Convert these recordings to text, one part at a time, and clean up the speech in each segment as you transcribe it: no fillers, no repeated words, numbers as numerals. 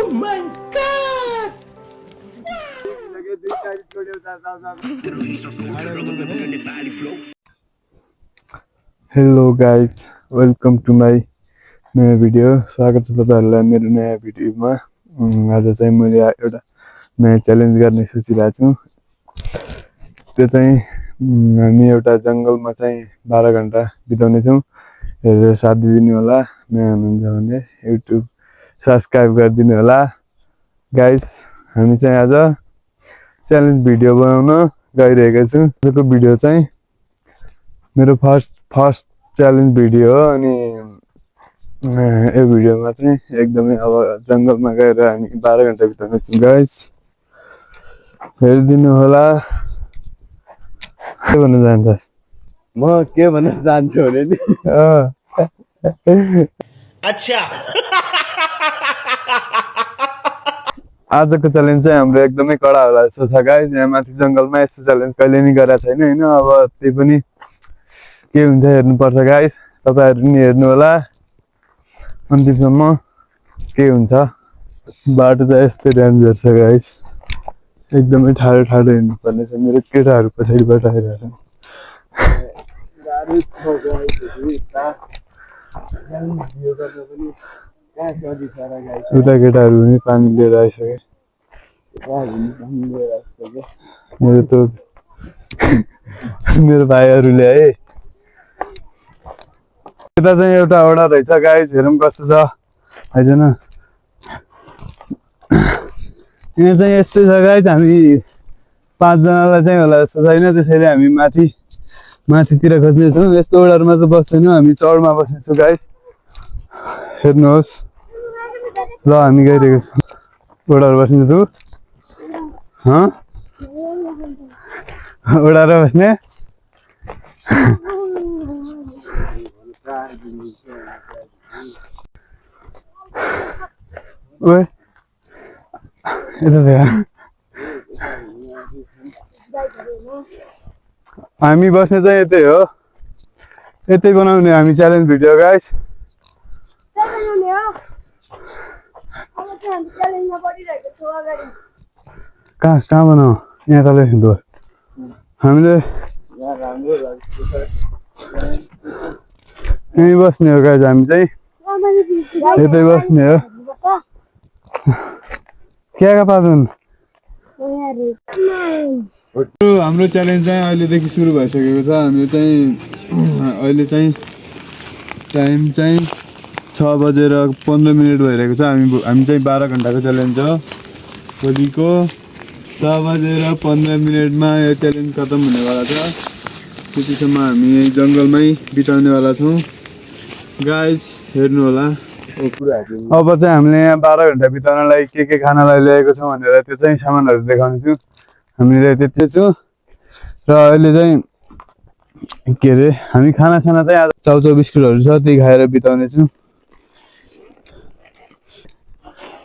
Hello guys, welcome to my new video. स्वागत छ तपाईहरुलाई मेरो नयाँ भिडियोमा। आज चाहिँ मैले एउटा नयाँ च्यालेन्ज गर्ने सोचिरहेको छु। त्यो चाहिँ हामी एउटा जंगलमा चाहिँ 12 घण्टा बिताउने छौं। हेरेर साथ दिनु होला। नयाँ हुनुहुन्छ भने YouTube सब्स्क्राइब गरिदिनु होला। गाइस, हामी चाहिँ आज च्यालेन्ज भिडियो बनाउन गइरहेको छु। आजको भिडियो चाहिँ मेरो फर्स्ट च्यालेन्ज भिडियो हो अनि यो भिडियोमा चाहिँ एकदमै अब जंगलमा गएर हामी 12 घण्टा बिताउने छौं। गाइस, हेरिदिनु होला। के भन्न चाहन्छस्? म के भन्न चाहन्छु भने नि अच्छा आजको च्यालेन्ज चाहिँ हाम्रो एकदमै कडा होला जस्तो छ। गाइस, यहाँ माथि जंगलमा यस्तो च्यालेन्ज कहिले नि गरेको छैन हैन। अब त्यही पनि के हुन्छ हेर्नु पर्छ। गाइस, तपाईहरु नि हेर्नु होला अन्तिमसम्म के हुन्छ। बाटो चाहिँ यस्तै डेन्जर छ। गाइस, एकदमै ठाडो ठाडो हिँड्नु पर्ने छ। मेरो केटाहरु पछाडिबाट आइरहेछन्। उता केटाहरु पनि पानी लिएर आइसके। मेरो भाइहरुले है यता चाहिँ एउटा वडा रहेछ। गाइस, हेरौँ कस्तो छ हैन। यहाँ चाहिँ यस्तै छ। गाइस, हामी 5 जनालाई चाहिँ होला जस्तो छैन, त्यसैले हामी माथितिर खोज्ने छौं। यस्तो वडाहरुमा चाहिँ बस्दैनौं, हामी चौरमा बस्ने छौं। गाइस, हेर्नुहोस् ल, हामी गइरहेको छौं। वडाहरु बस्ने छु वडाहरु बस्ने। ओए यता हामी बस्ने चाहिँ यतै हो। यतै बनाउने हामी च्यालेन्ज भिडियो। गाइस, कहाँ बनाऊ? यहाँ तलै दो। हामीले यही बस्ने हो। गाइस, हामी चाहिँ यतै बस्ने हो। क्या पादन हाम्रो च्यालेन्ज चाहिँ अहिलेदेखि सुरु भइसकेको छ। हामीले चाहिँ अहिले चाहिँ टाइम चाहिँ 6:15 भइरहेको छ। हामी चाहिँ 12 घण्टाको च्यालेन्ज हो। भोलिको 6:15 मा यो च्यालेन्ज खतम हुनेवाला छ। त्यतिसम्म हामी यही जंगलमै बिताउनेवाला छौं। गाइस, हेर्नु होला। अब चाहिँ हामीले यहाँ 12 घण्टा बिताउनलाई के खानालाई ल्याएको छौं भनेर त्यो चाहिँ सामानहरु देखाउने छु। हामीले त्यति छु र अहिले चाहिँ के रे हामी खाना चाहिँ आज चाउचाउ बिस्कुटहरु छ, त्यही खाएर बिताउने छु।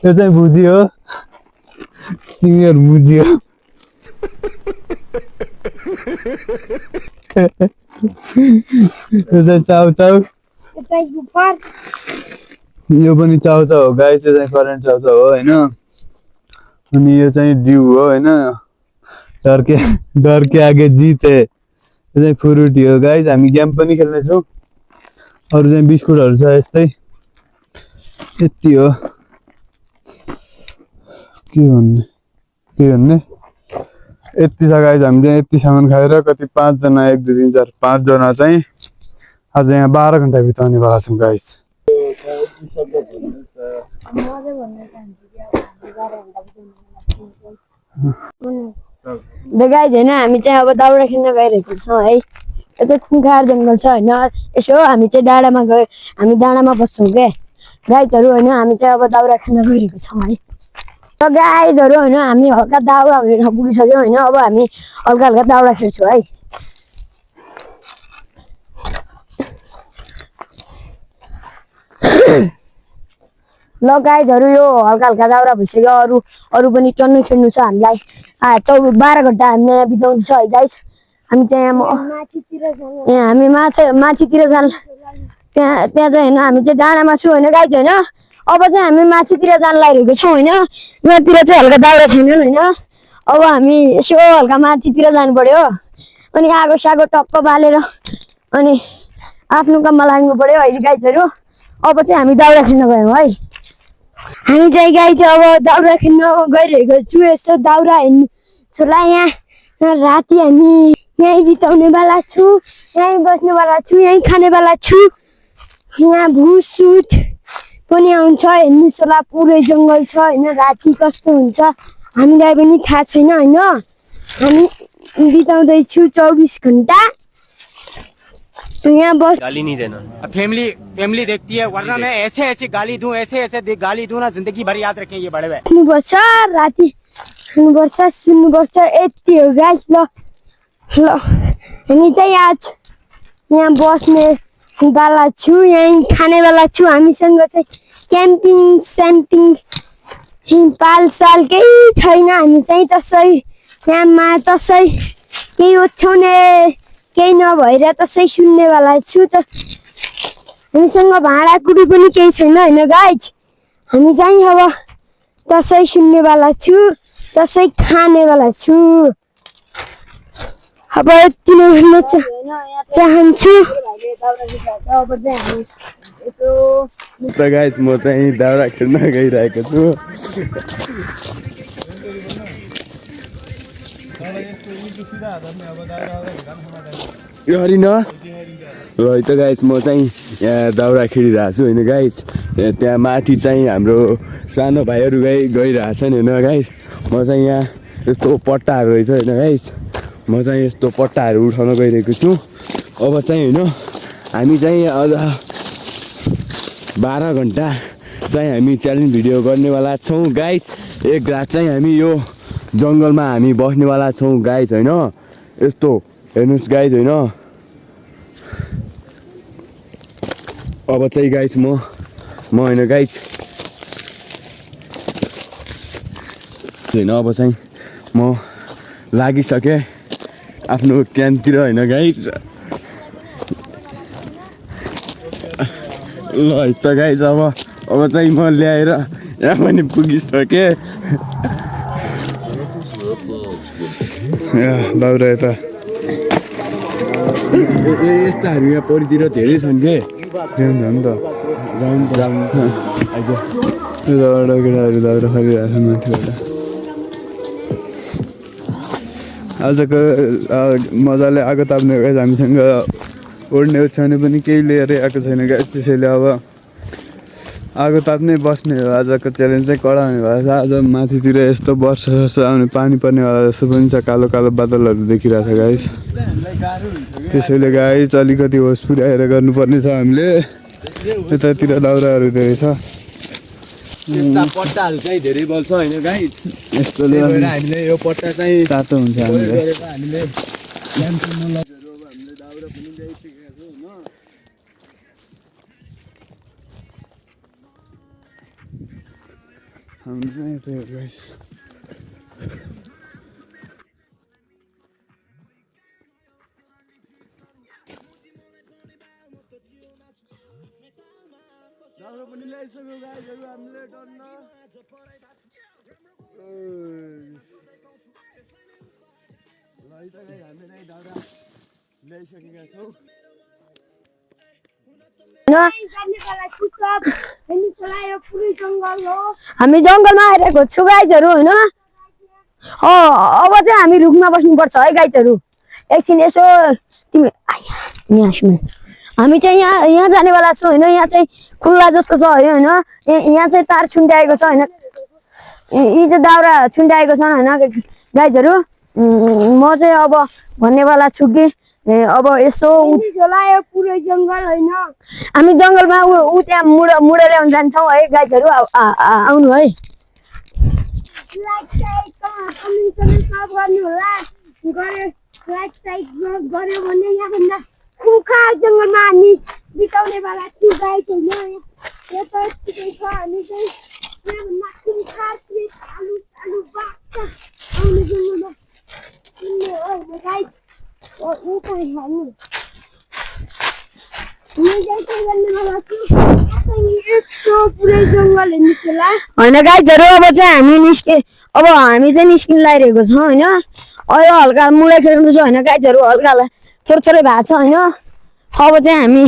यो चाहिँ भुजी हो। तिमीहरु भुजी हो। यो चाहिँ चाउचाउ। यो पनि चाउचाउ हो। गाइस, यो चाहिँ करेन्ट चाउचाउ हो हैन। अनि यो चाहिँ ड्यू हो हैन। डर के आगे जीत है। यो चाहिँ फ्रुटी हो। गाइस, हामी गेम पनि खेल्ने छौं। अरु चाहिँ बिस्कुटहरु छ यस्तै। यति हो। के भन्ने यति छ। गाइस, हामी चाहिँ यति सामान खाएर कति 5 जना 1 2 3 4 5 जना चाहिँ आज यहाँ 12 घण्टा बिताउने वाला छौं। गाइस, गाइस हैन, हामी चाहिँ अब दाउरा खेल्न गइरहेको छौं है। यता खुङखार जंगल छ हैन। यसो हामी चाहिँ डाँडामा गए, हामी डाँडामा बस्छौं के गाइसहरु हैन। हामी चाहिँ अब दाउरा खेल्न गइरहेको छौं है। त गाइसहरु हैन, हामी हल्का दाउरा हुने ठाउँ पुगिसक्यौं हैन। अब हामी हल्का दाउरा खेल्छौं है। ल गाइसहरु, यो हल्का दाउरा भइसक्यो। अरु पनि टन्नै खेल्नु छ हामीलाई। 12 घण्टा हामीले बिताउनु छ है। गाइस, हामी चाहिँ हामी माथितिर जान त्यहाँ चाहिँ हैन। हामी चाहिँ डाँडामा छु हैन। गाइस हैन, अब चाहिँ हामी माथितिर जान लागिरहेको छौँ होइन। यहाँतिर चाहिँ हल्का दाउरा छैनन् होइन। अब हामी यसो हल्का माथितिर जानु पर्यो अनि आगो सागो टप्प बालेर अनि आफ्नो काममा लाग्नु पर्यो अहिले गाइजहरू। अब चाहिँ हामी दाउरा खेल्न गयौँ है। हामी चाहिँ गाई चाहिँ अब दाउरा खेल्न गइरहेको छु। यसो दाउरा हेर्नु छोला यहाँ राति हामी यहीँ बिताउनेवाला छु, यहीँ बस्नेवाला छु, यहीँ खानेवाला छु। यहाँ भुसुट पनि आउँछ हेर्नु छोला पुरै जङ्गल छ होइन। राति कस्तो हुन्छ हामीलाई पनि थाहा छैन होइन। हामी बिताउँदैछु 24 घन्टा यहाँ बस। गाली नहीं देना। फैमिली देखती है, वरना मैं ऐसे ऐसे गाली दूं, ऐसे ऐसे गाली दूं ना, जिंदगी भर याद रखें ये बड़े भाई। खानुपर्छ राति खानुपर्छ सुन्नुपर्छ यति हो गाइस। ल ल हामी चाहिँ आज यहाँ बस्ने वाला छु, यहीँ खानेवाला छु। हामीसँग चाहिँ क्याम्पिङ स्याम्पिङ पालसाल केही छैन। हामी चाहिँ त्यसै यहाँमा त्यसै केही ओछ्याउने केही नभएर त्यसै सुन्नेवाला छु त। हामीसँग भाँडाकुडी पनि केही छैन होइन गाइज। हामी चाहिँ अब त्यसै सुन्नेवाला छु, त्यसै खानेवाला छु। अब यति नै भन्न चाहन्छु। त गाइस म चाहिँ दाउरा खेल्न गइरहेको छु। यो हरिन ल है त गाइस म चाहिँ यहाँ दाउरा खेलिरहेको छु होइन गाइस। त्यहाँ माथि चाहिँ हाम्रो सानो भाइहरू गइरहेछन् होइन गाइस। म चाहिँ यहाँ यस्तो पट्टाहरू रहेछ होइन गाइस। म चाहिँ यस्तो पट्टाहरू उठाउन गइरहेको छु। अब चाहिँ होइन हामी चाहिँ अझ 12 घन्टा चाहिँ हामी च्यालेन्ज भिडियो गर्नेवाला छौँ गाइस। एक रात चाहिँ हामी यो जङ्गलमा हामी बस्नेवाला छौँ गाइस होइन। यस्तो हेर्नुहोस् गाइस होइन। अब चाहिँ गाइस म होइन गाइस होइन। अब चाहिँ म लागिसकेँ आफ्नो क्याम्पतिर होइन गाइस। ल है त गाइस अब चाहिँ म ल्याएर यहाँ पनि पुगिसकेँ। दाउरा यता यस्ताहरू यहाँ परितिर धेरै छन् के। जाउँ नि त। दाउरा केटाहरू दाउरा खरिरहेको छ माथिबाट। आजको मजाले आगो ताप्ने गाइस। हामीसँग ओड्ने ओछ्याउने पनि केही लिएर आएको छैन गाइस। त्यसैले अब आगो ताप्ने बस्ने हो। आजको च्यालेन्ज चाहिँ कडा हुने भएको छ। आज माथितिर यस्तो वर्षा जस्तो आउने पानी पर्नेवाला जस्तो पनि छ। कालो कालो बादलहरू देखिरहेको छ गाइस। त्यसैले गाइस अलिकति होस पुर्याएर गर्नुपर्ने छ हामीले। यतातिर दाउराहरू धेरै छ। पट्टाहरू चाहिँ धेरै बल्छ होइन गाइस। यस्तोले हामीले यो पट्टा चाहिँ तातो हुन्छ हामीलाई। हाम्रो चाहिँ यतै हो गाइस। दाउरा पनि ल्याइसक्यो गाइसहरू हामीले टन्न। ल है त गाइस हामीले चाहिँ दाउरा ल्याइसकेका छौँ। हामी जङ्गलमा आइरहेको छु गाइजहरू होइन। अब चाहिँ हामी रुखमा बस्नुपर्छ है गाइजहरू। एकछिन यसो तिमी हामी चाहिँ यहाँ जानेवाला छौँ होइन। यहाँ चाहिँ खुल्ला जस्तो छ होइन। यहाँ चाहिँ तार छुट्याएको छ होइन। यी चाहिँ दाउरा छुट्याएको छन् होइन गाइजहरू। म चाहिँ अब भन्नेवाला छु कि अब यसो पुरै जङ्गल होइन। हामी जङ्गलमा ऊ त्यहाँ मुडा ल्याउनु जान्छौँ है गाइजहरू। आउनु है। गऱ्यो भने यहाँ खुखा जङ्गलमा हामी बिताउनेवाला छु गाइस होइन। यो त यतिकै छ। हामी चाहिँ यहाँभन्दा खुखा आलु आलु बाक्छ आउने जङ्गलमा किन्ने हो गाइस। ऊ कहाँ हाल्नु मैं जैसे करने वाला छु। यस्तो पुरै जङ्गल होइन गाइजहरू अब चाहिँ हामी चाहिँ निस्किन लागिरहेको छौँ होइन अहिले हल्का मुडा खेल्नु छ होइन गाइजहरू हल्का थोरै थोरै भएको छ होइन अब चाहिँ हामी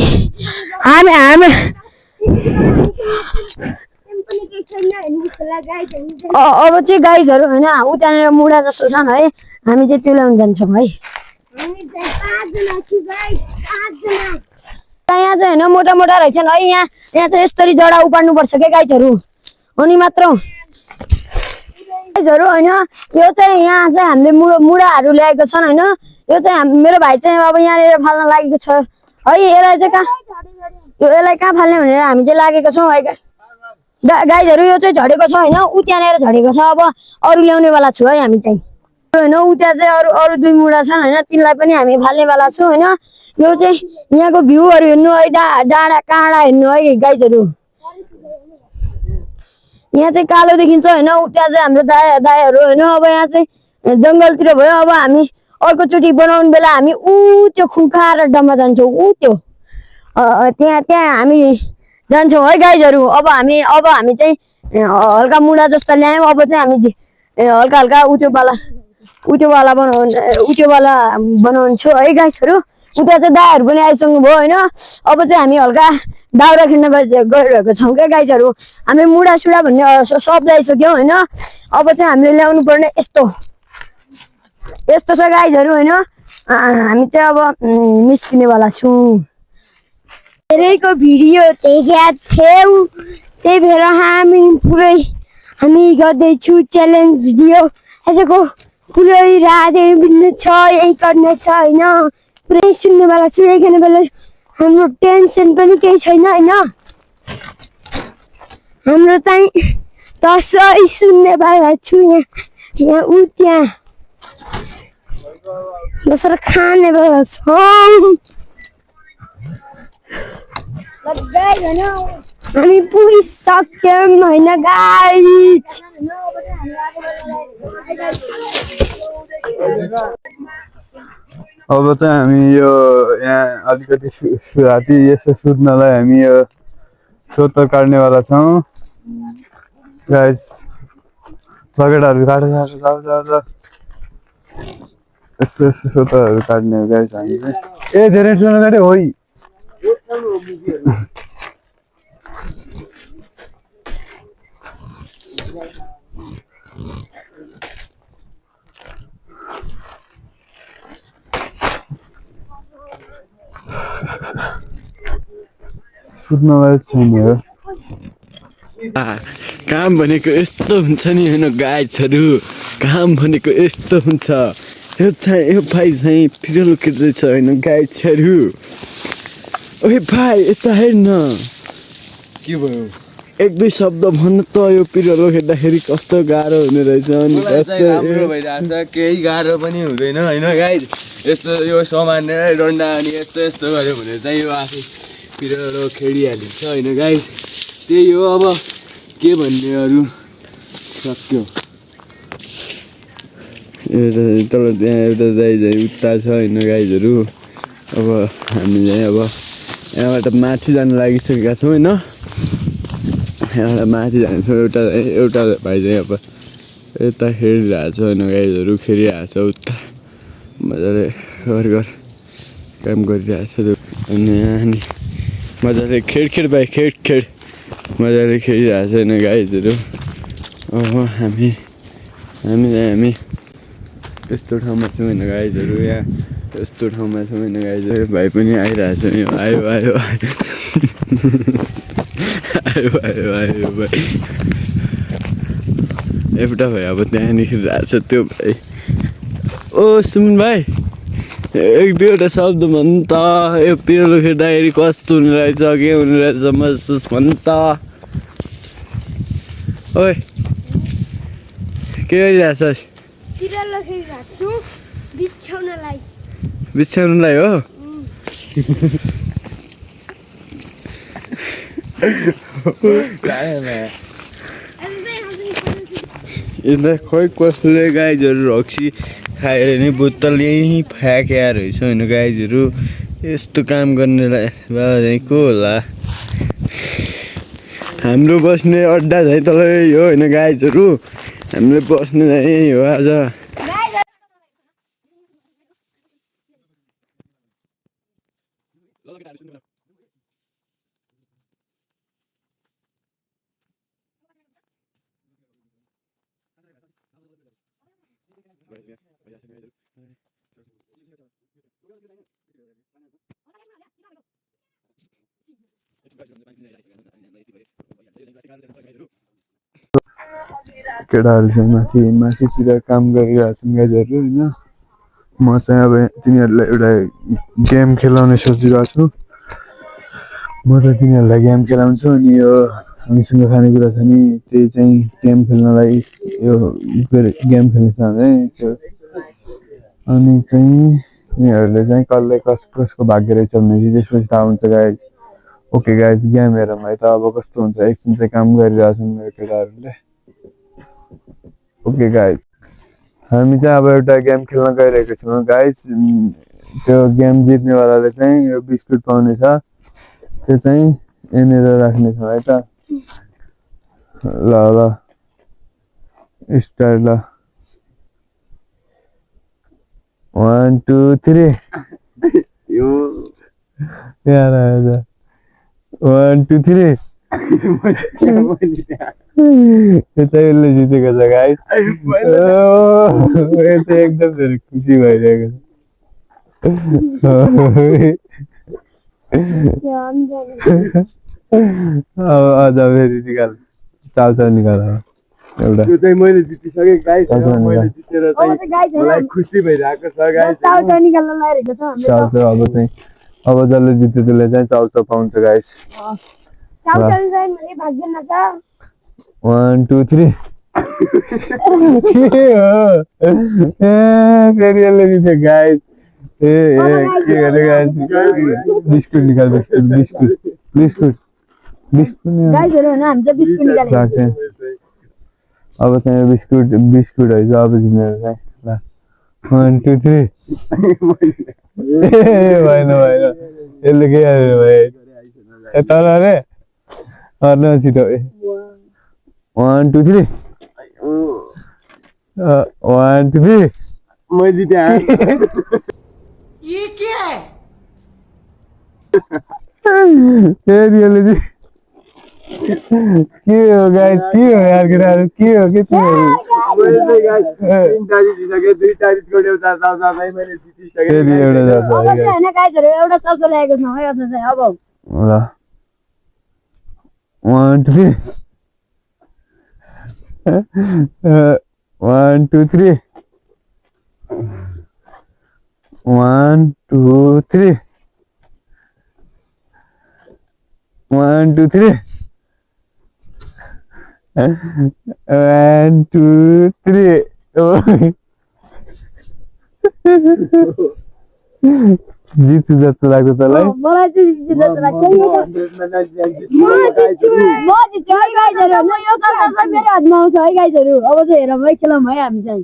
अब चाहिँ गाइजहरू होइन उतानेर मुडा जस्तो छन् है हामी चाहिँ त्यो ल्याउनु जान्छौँ है यहाँ चाहिँ होइन मोटा मोटा रहेछन् है यहाँ चाहिँ यसरी जडा उपाड्नुपर्छ क्या गाइजहरू अनि मात्र गाइजहरू होइन यो चाहिँ यहाँ चाहिँ हामीले मुडाहरू ल्याएको छन् होइन यो चाहिँ मेरो भाइ चाहिँ अब यहाँनिर फाल्न लागेको छ है यसलाई चाहिँ कहाँ फाल्ने भनेर हामी चाहिँ लागेको छौँ है गाइजहरू यो चाहिँ झरेको छ होइन उ त्यहाँनिर झरेको छ अब अरू ल्याउनेवाला छु है हामी चाहिँ होइन उ त्यहाँ चाहिँ अरू 2 मुडा छन् होइन तिनलाई पनि हामी फाल्नेवाला छौँ होइन यो चाहिँ यहाँको भ्यूहरू हेर्नु है डाँडा काँडा हेर्नु है गाइजहरू यहाँ चाहिँ कालो देखिन्छ होइन त्यहाँ चाहिँ हाम्रो दायाहरू होइन अब यहाँ चाहिँ जङ्गलतिर भयो अब हामी अर्कोचोटि बनाउने बेला हामी त्यो खुङ्खा र डम्बा जान्छौँ त्यो त्यहाँ हामी जान्छौँ है गाइजहरू अब हामी चाहिँ हल्का मुडा जस्तो ल्यायौँ अब चाहिँ हामी हल्का हल्का उत्योवाला बनाउँछु है गाइजहरू उता चाहिँ दायाहरू पनि आइसक्नु भयो होइन अब चाहिँ हामी हल्का दाउरा खेल्न गइरहेको छौँ क्या गाइजहरू हामी मुडा सुडा भन्ने शब्द आइसक्यौँ होइन अब चाहिँ हामीले ल्याउनु पर्ने यस्तो छ गाइजहरू होइन हामी चाहिँ अब निस्किनेवाला छौँ धेरैको भिडियो देखेका थियौँ त्यही भएर हामी गर्दैछु च्यालेन्ज भिडियो आजको पुरै राधे बिन्नु छ यही गर्ने छ होइन पुरै सुन्नेवाला छु यही गर्ने बेला हाम्रो टेन्सन पनि केही छैन होइन हाम्रो चाहिँ दसैँ सुन्नेवाला छु यहाँ उ त्यहाँ बसेर खानेवाला छौँ हामी पुगिसक्यौँ होइन गाइज अब चाहिँ हामी यो यहाँ अलिकति राति यसो सुत्नलाई हामी यो सोतर काट्नेवाला छौँ गाइस बगेटाहरू काटेर यस्तो सोतरहरू काट्ने हो गाइस हामी चाहिँ ए धेरै ठुलो काट्यो होइ सुत्नलाई छैन हो काम भनेको यस्तो हुन्छ नि होइन गाइजहरू काम भनेको यस्तो हुन्छ यो भाइ चाहिँ पिरोलो खेल्दैछ होइन गाइजहरू ओए भाइ यता हेर्न के भयो 1-2 शब्द भन्नु त यो पिरोलो खेल्दाखेरि कस्तो गाह्रो हुने रहेछ अनि राम्रो भइरहेछ केही गाह्रो पनि हुँदैन होइन गाइज यस्तो यो सामान्य डन्डा अनि यस्तो गर्यो भने चाहिँ यो आफै पिरोलो खेलिहालिन्छ होइन गाइज त्यही हो अब के भन्ने अरू सक्यो तल त्यहाँ एउटा दाइ उता छ होइन गाइजहरू अब हामी चाहिँ अब यहाँबाट माथि जानु लागिसकेका छौँ होइन यहाँबाट माथि जान्छौँ एउटा भाइ चाहिँ अब यता खेलिरहेको छ होइन गाइजहरू खेलिरहेको छ उता मजाले घर काम गरिरहेको छ अनि यहाँ मजाले खेड भाइ खेड मजाले खेलिरहेको छ होइन गाइजहरू अब हामी यस्तो ठाउँमा छौँ होइन गाइजहरू यहाँ यस्तो ठाउँमा छौँ होइन गाइजहरू भाइ पनि आइरहेको छ आयो भाइ एउटा भाइ अब त्यहाँदेखि रहेको छ त्यो भाइ ओ सुमन भाइ 1-2वटा शब्द भन्नु त यो पिरोलो खेल्दाखेरि कस्तो हुने रहेछ के हुने रहेछ महसुस भन्नु त ओए के गरिरहेछस् पिरोलो खेलिरहेको छु बिछ्याउनलाई हो यता खोइ कसले गाइजहरू रक्सी खाएर नि बोतल यहीँ फ्याँक्या रहेछ होइन गाइजहरू यस्तो काम गर्नेलाई बाबा चाहिँ को होला हाम्रो बस्ने अड्डा चाहिँ तपाईँ हो होइन गाइजहरू हामीले बस्ने चाहिँ हो आज केटाहरू चाहिँ माथितिर काम गरिरहेको छन् गाइजहरू होइन म चाहिँ अब तिनीहरूलाई एउटा गेम खेलाउने सोचिरहेको छु म त तिनीहरूलाई गेम खेलाउँछु अनि यो हामीसँग खानेकुरा छ नि त्यही चाहिँ गेम खेल्नलाई यो गेम खेल्नु छ भने त्यो अनि चाहिँ तिनीहरूले चाहिँ कसले कसको भाग्य रहेछ भने त्यसपछि थाहा हुन्छ गाइज ओके गाइज गेम हेरौँ है त अब कस्तो हुन्छ एकछिन चाहिँ काम गरिरहेको छन् मेरो केटाहरूले ओके गाइज हामी चाहिँ अब एउटा गेम खेल्न गइरहेको छौँ गाइज त्यो गेम जित्नेवालाले चाहिँ यो बिस्कुट पाउनेछ त्यो चाहिँ यहाँनिर राख्नेछौँ है त ल ल स्टार्ट ल 1 2 3 यो यार 1 2 3 त्यो चाहिँ उसले जितेको छ गाइस यो चाहिँ एकदम धेरै खुसी भइरहेको छ अझ फेरि निकाल चाउचाउ निकाल एउटा त्यो चाहिँ मैले जितिसकेँ गाइस मैले जितेर चाहिँ मलाई खुसी भइरहेको छ गाइस चाउचाउ निकाल्न लागिरहेको छ चाउचाउ अब जसले जित्यो त्यसले चाहिँ चाउचाउ पाउँछ गाइस चाउचाउ चाहिँ मैले भाग्दैन छ 1 2 3 के हो फेरि यसले जित्यो गाइस के गरे गाइस बिस्कुट निकाल बिस्कुट गाइजहरु हैन हामी चाहिँ बिस्कुट निकालेको अब चाहिँ बिस्कुट है अब जिम्मेवार चाहिँ ल 1 2 3 भएन यसले के गरे भाइ यता रे अर्न छिटो 1 2 3 1 2 3 मैले जितेँ ये क्या है फेरि यसले के हो गाइस के हो यार केटाहरू के हो के मैले गाइस 3 तारिक जितेँ 2 तारिक कोडे उता चाउचाउमै मैले जितिसकेँ फेरि एउटा जान्छ अब चाहिँ हैन गाइजहरु एउटा चाउचाउ ल्याएको छ है अझ चाहिँ अब ल 1 2 3 1 2 3 1 2 3 1 2 3 1 2 3 जित्छु जस्तो लाग्छ तँलाई मलाई चाहिँ जित्छ जस्तो लाग्छ म जित्छु है गाइजहरु म यो चाउचाउ चाहिँ मेरो हातमा आउँछ है गाइजहरु अब चाहिँ हेरौँ है खेलौँ है हामी चाहिँ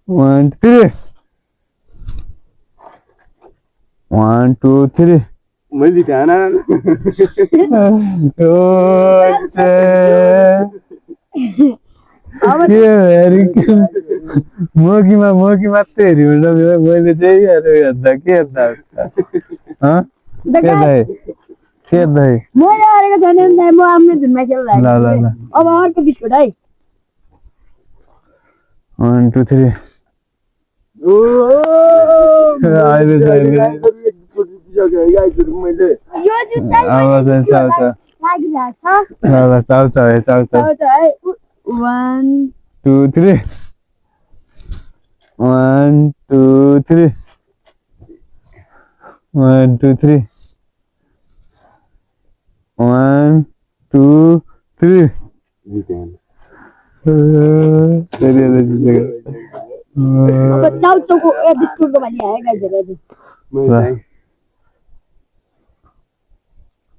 1 3 1 2 3 मैले जितेँ मोकी मात्रै हेऱ्यो मैले चाहिँ हेर्दा के हेर्दा के मैले अरेको छैन नि म आफ्नो धुनमा खेल्दा ल अब अर्को बिस्कुट है 1 2 3 अहिले यो जुत्ता अब चाहिँ चाउचाउ लागिरहेको ल चाउचाउ है 1 2 3 1 2 3 1 2 3 1 2 3 फेरि यसले जितेको अब चाउचाउको बिस्कुटको बाली आयो गाइजहरु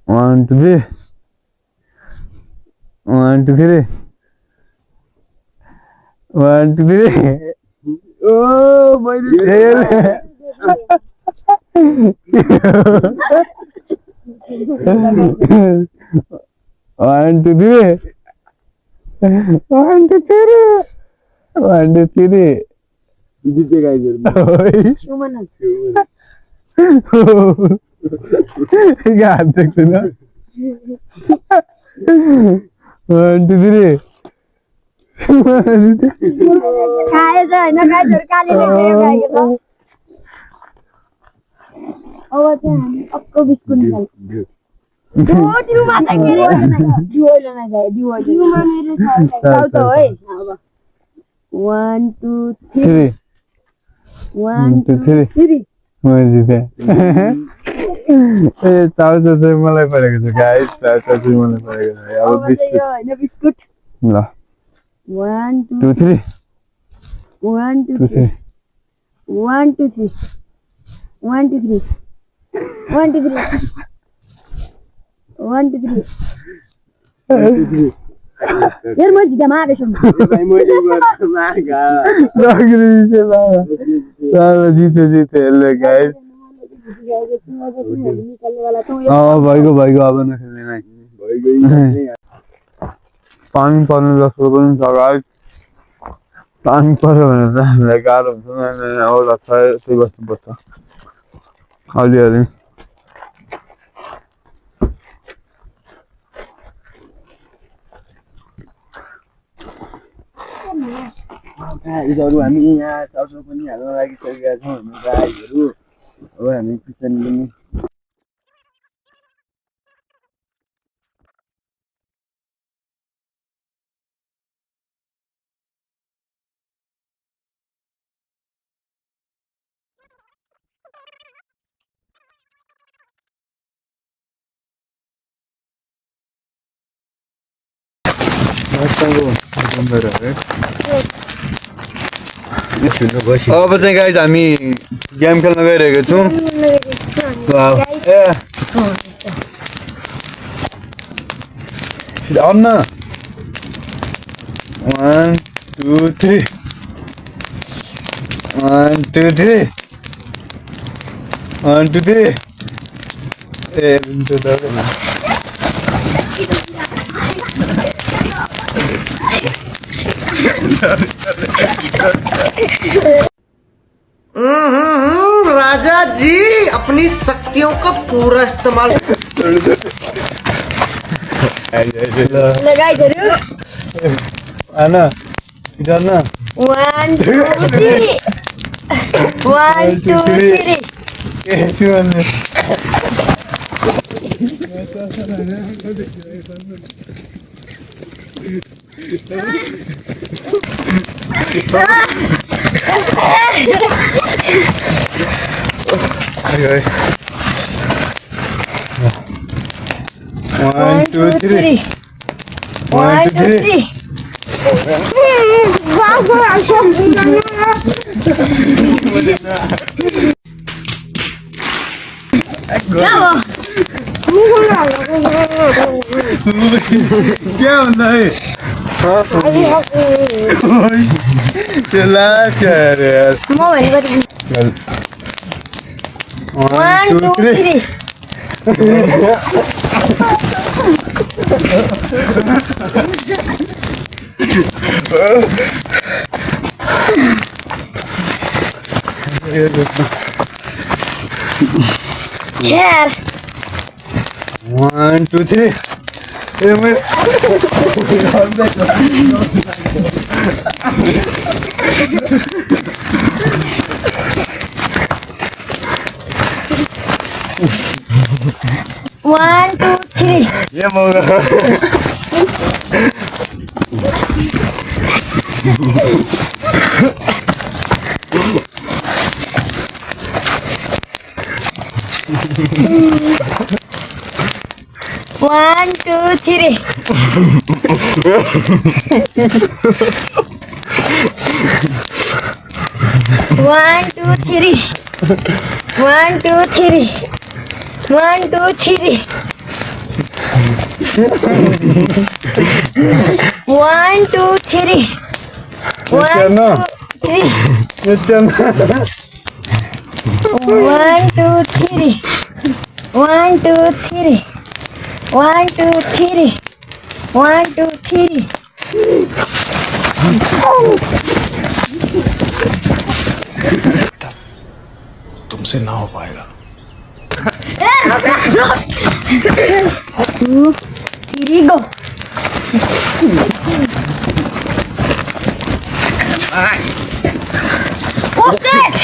1 2 3 1 2 3 1 2 3 1 2 3 1 2 3 1 2 3 जिते गाइजहरु सुमन हात देख्दैन 1 2 3 खाए छ हैन गाईहरु कालीले खायो गाईको त अब चाहिँ हामी अक्को बिस्कुट निकाल्छौँ दिउ माता के रे दिउले नै गयो दिउमा मेरो छ त है अब 1 2 3 1 2 3 म जिते ए चाउचाउ चाहिँ मलाई परेको छ गाइस चाउचाउ चाहिँ मलाई परेको छ अब बिस्कुट हैन बिस्कुट ल 1 2 3 1 2 3 1 2 3 1 2 3 1 2 3 1 2 3 यार म जिता मारे छु भाइ मैले मागा जिते ल गाइस भइगयो अब नखेल्ने नै पानी पर्नु जस्तो पनि छ गाइस पानी पर्यो भने त हामीलाई गाह्रो हुन्छ औला चाहिँ बस्नुपर्छ अलिअलि गाईहरु हामी यहाँ चाउचाउ पनि हाल्न लागिसकेका छौँ हामी गाईहरु अब हामी किचन पनि अब चाहिँ गाइस हामी गेम खेल्न गइरहेको छौँ अन्न 1 2 3 1 2 3 1 2 3 ए हुन्छ त राजा जी अपनी शक्तियों का पूरा इस्तेमाल लगाइदियो आना जाना 1 2 3 1 2 3 ए सुन्नु One, two, three. 1 2 3 क्या भन्दा है त्यो लास्ट यार म भनेको चल 1 2 3 Chair. 1 2 3 ए मैं One, two, three. ये मौका One, two, three. One, two, three. One, two, three. One, two, three. One, two, three. One, two, three. One, two, three. One, two, three. One, two, three. 1 2 3 तुमसे ना हो पाएगा 2 3 go What's that?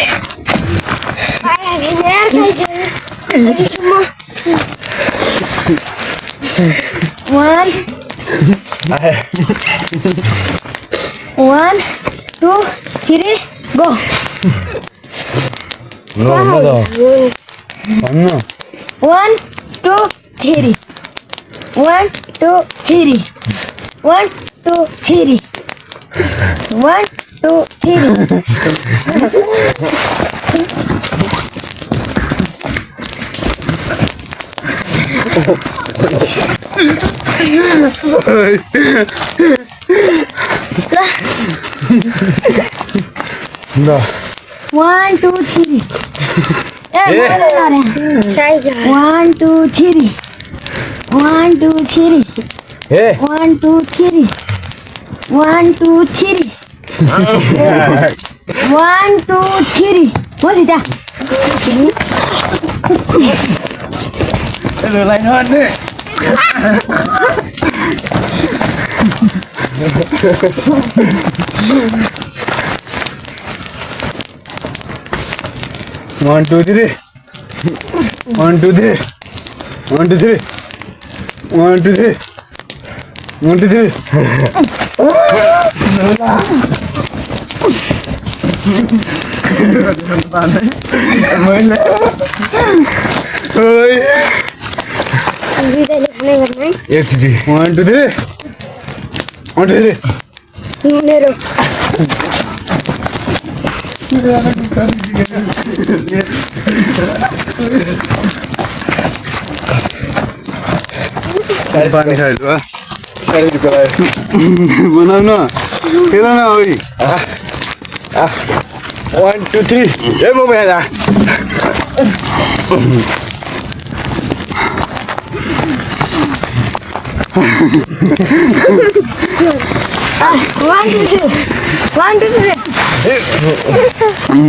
One, 1 2 3 go. भन्नु 1 2 3 1 2 3 1 2 3 1 2 3 ल 1 2 3 1 2 3 1 2 3 ए 1 2 3 1 2 3 1 2 3 हो दिदा One, two, three. 1 2 3 1 2 3 1 2 3 1 2 3 एक थी 1 2 3 1 2 3 मेरो पानी खायो बनाऊ न खेल न ओइ 1 2 3 ए म मेरा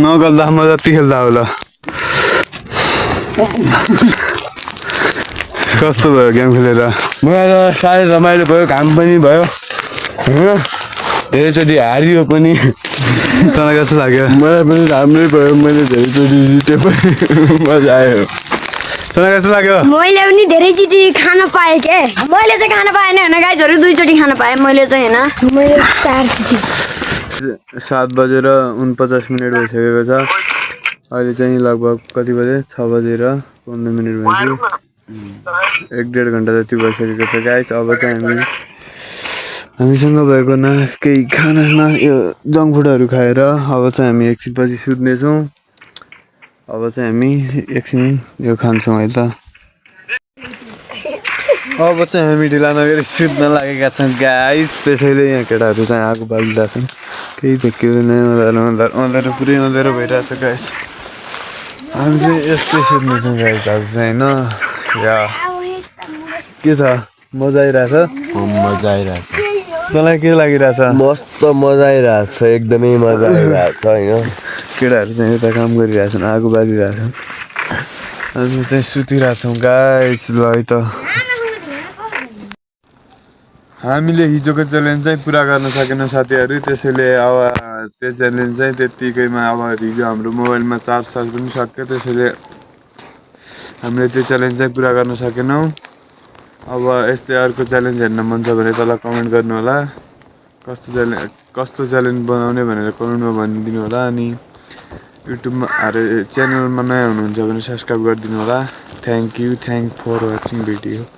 नगल्दा म जति खेल्दा होला कस्तो भयो गेम खेलेर मलाई त साह्रै रमाइलो भयो काम पनि भयो होइन धेरैचोटि हारियो पनि तँलाई कस्तो लाग्यो मलाई पनि राम्रै भयो मैले धेरैचोटि जिते पनि मजा आयो तँलाई कस्तो लाग्यो मैले पनि धेरैचोटि खान पाएँ के मैले चाहिँ खान पाएन होइन गाइजहरू 2 चोटि खान पाएँ मैले चाहिँ होइन मैले 4 चोटि 7 बजेर 49 मिनट भइसकेको छ अहिले चाहिँ लगभग कति बजे 6 बजेर 15 मिनट भइसक्यो 1.5 घन्टा जति भइसकेको छ गाइस अब चाहिँ हामीसँग भएको न केही खाना न यो जङ्क फुडहरू खाएर अब चाहिँ हामी एकछिनपछि सुत्नेछौँ अब चाहिँ हामी एकछिन यो खान्छौँ है त अब चाहिँ हामी ढिला नगरी सुत्न लागेका छौँ गाइस त्यसैले यहाँ केटाहरू चाहिँ आगो बालिरहेको छन् केही देखिँदैन अँध्यारो पुरै अँध्यारो भइरहेछ गाइस हामी चाहिँ यस्तै सुत्नेछौँ गाइस आज चाहिँ होइन या के छ मजा आइरहेछ मजा आइरहेछ तँलाई के लागिरहेछ मस्त मजा आइरहेछ एकदमै मजा आइरहेछ होइन केटाहरू चाहिँ यता काम गरिरहेछन् आगो बालिरहेछन् हामी चाहिँ सुतिरहेछौँ गाइस ल है त हामीले हिजोको च्यालेन्ज चाहिँ पुरा गर्न सकेनौँ साथीहरू त्यसैले अब त्यो च्यालेन्ज चाहिँ त्यत्तिकैमा अब हिजो हाम्रो मोबाइलमा चार्ज पनि सक्यो त्यसैले हामीले त्यो च्यालेन्ज चाहिँ पुरा गर्न सकेनौँ अब यस्तै अर्को च्यालेन्ज हेर्न मन छ भने तल कमेन्ट गर्नु होला कस्तो च्यालेन्ज बनाउने भनेर कमेन्टमा भनिदिनु होला अनि युट्युबमा च्यानलमा नयाँ हुनुहुन्छ भने सब्सक्राइब गरिदिनु होला थ्याङ्क्स फर वाचिङ भिडियो